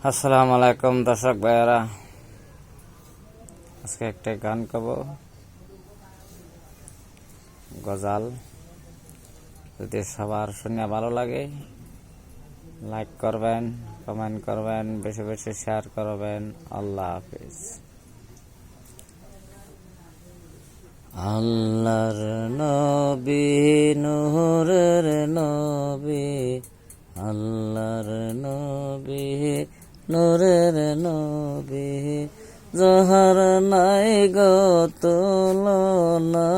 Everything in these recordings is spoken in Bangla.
আসসালামু আলাইকুম দর্শক ভাইয়ারা, আজকে একটা গান গাব, গজাল। যদি সবার শুনে ভালো লাগে লাইক করবেন, কমেন্ট করবেন, বেশি বেশি শেয়ার করবেন। আল্লাহ হাফিজ। আল্লাহর নবী নূরের নবী, আল্লাহর নবী নূরের নবী, যাহার নাই গো তুলনা,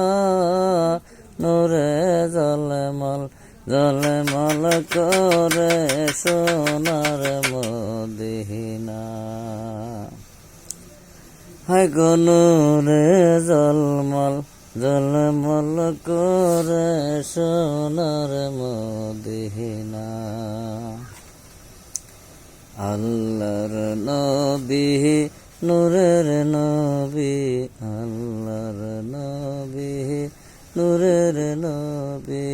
নূরে জলমল জলমল করে সোনার মদিনা। হায় গো নূরে জলমল জলমল করে সোনার মদিনা। আল্লাহর নবী নূরের নবী, আল্লাহর নবী নূরের নবী,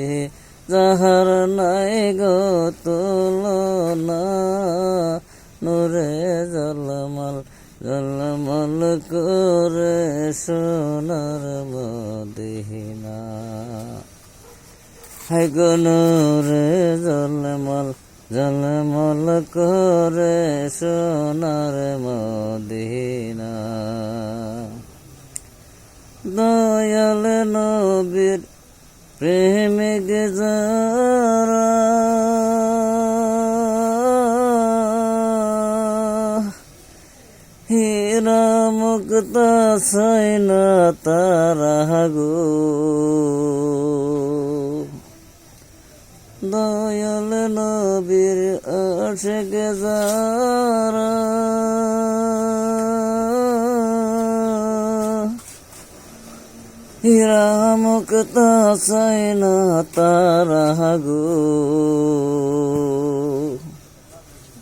যাহার নাই গো তুলনা, নূরে জলমল জলমল করে সোনার মদিনা। হায় গো নূরে জলমল জলমল করে সোনার মদিনা। দয়াল নবীর প্রেমিক যারা, হীরা মুক্তা চাই না তারা গো, দয়াল নবীর আশিক যারা, হীরা মুক্তা চাই না তারা গো,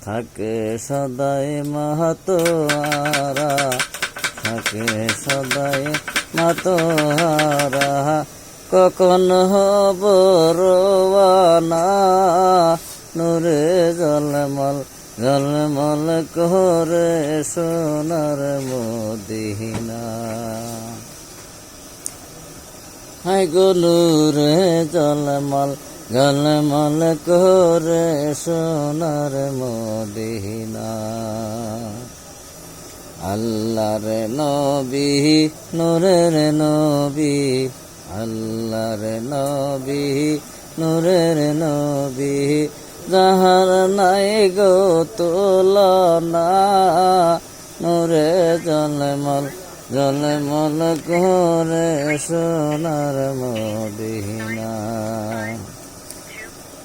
থাকে সদাই মাহাতোয়ারা, থাকে সদাই মাতোয়ারা, কখন হব রওয়ানা, নূরে জলমল জলমল করে সোনার মদিনা। হায় গো নূরে জলমল জলমল করে সোনার মদিনা। আল্লাহর নবী নূরের নবী, আল্লাহর নবী নূরের নবী, যাহার নাই গো তুলনা, নূরে জলমল জলমল করে সোনার মদিনা।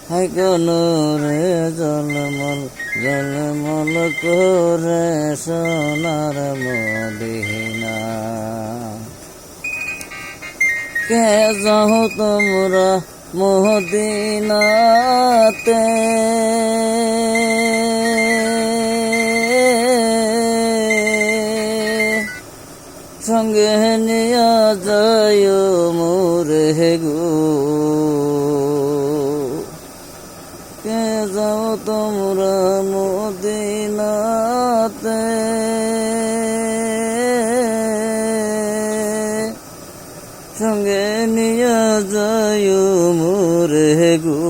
হায় গো নূরে জলমল জলমল করে সোনার মদিনা। কে যাও তোমরা মদিনাতে, সঙ্গে নিয়া যায় মোরে গো, কে যাও তোমরা মদিনাতে, সঙ্গে নিয়া যায় মোরে গো।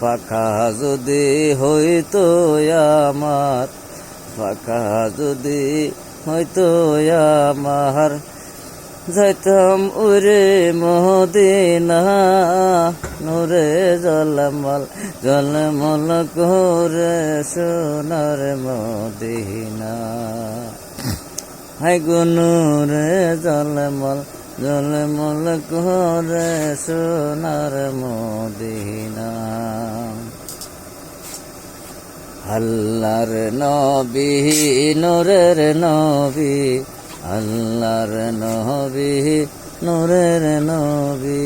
পাখা যদি হইতো আমার, পাখা যদি হয়তো আমার, যাইতাম ওরে মদিনা, নূরে জলমল জলমল করে সোনার মদিনা। হায় গো নূরে জলমল জলমল করে সোনার মদিনা। আল্লাহর নবী নূরের নবী, আল্লাহর নবী নূরের নবী,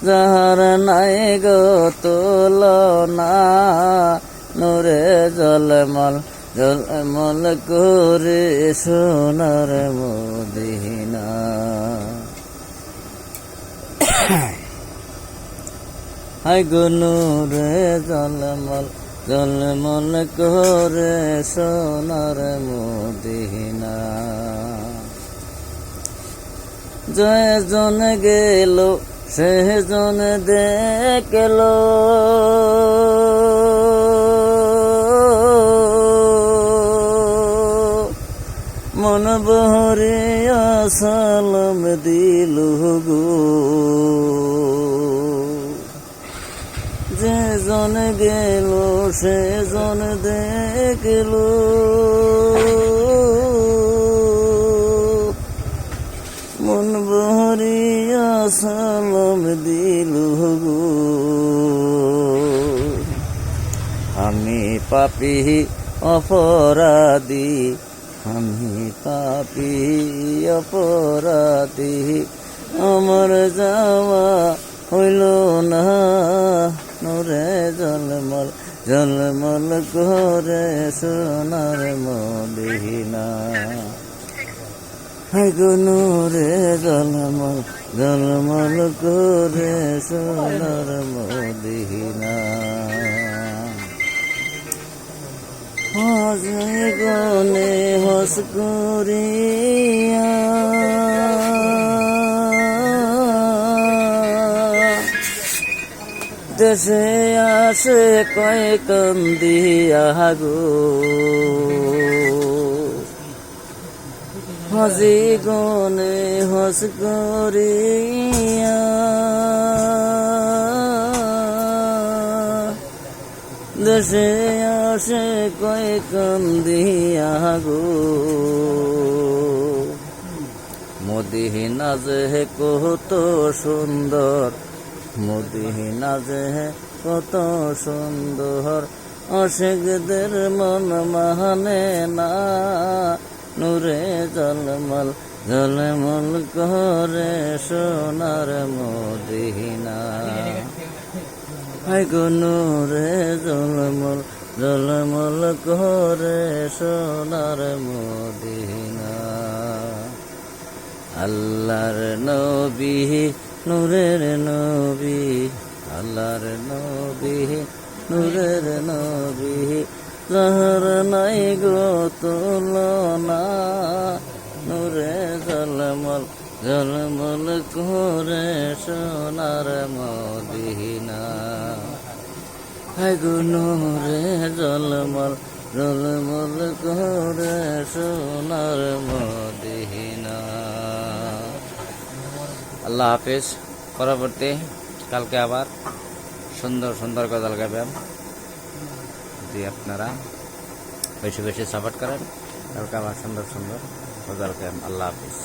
যাহার নাই গো তুলনা, নূরে জলমল জলমল করে সোনার মদিনা। হায় গো নূরে জলমল ঝলমল করে সোনার মদিনা। জয়জন গেল সেজন দেখল, মন বহরিয়া সালাম দিল গো। যে জন গেল সে জন দেখল, মন বহরিয়া সালাম দিল গো। আমি পাপী অপরাধী, আমি পাপী অপরাধী, আমার যাওয়া হইল না। নূরে ঝলমল ঝলমল করে সোনার মদিনা। হায় গো নূরে ঝলমল ঝলমল করে সোনার মদিনা। হজে গনে হস করিয়া, দেশে আসে কয় কান্দিয়া গো। হজি গনে হস করিয়া, দেশে আসে কয় কান্দিয়া গো। মদিনা যে কত সুন্দর, মদিনা যে কত সুন্দর, আশিকদের মন মানে না। নূরে ঝলমল ঝলমল করে সোনার মদিনা। হায় গো নূরে ঝলমল ঝলমল করে সোনার মদিনা। আল্লাহর নবী নূরের নবী, আল্লাহর নবী নূরের নবী, যাহার নাই গো তুলনা। নূরে ঝলমল ঝলমল করে সোনার মদিনা। হায় গো নূরে ঝলমল ঝলমল করে সোনার মদিনা। আল্লাহ হাফেজ। পরবর্তী কালকে আবার সুন্দর সুন্দর গজল গাবেন, যদি আপনারা বেশি বেশি সাপোর্ট করেন। কালকে আবার সুন্দর সুন্দর গজল গাবেন। আল্লাহ হাফেজ।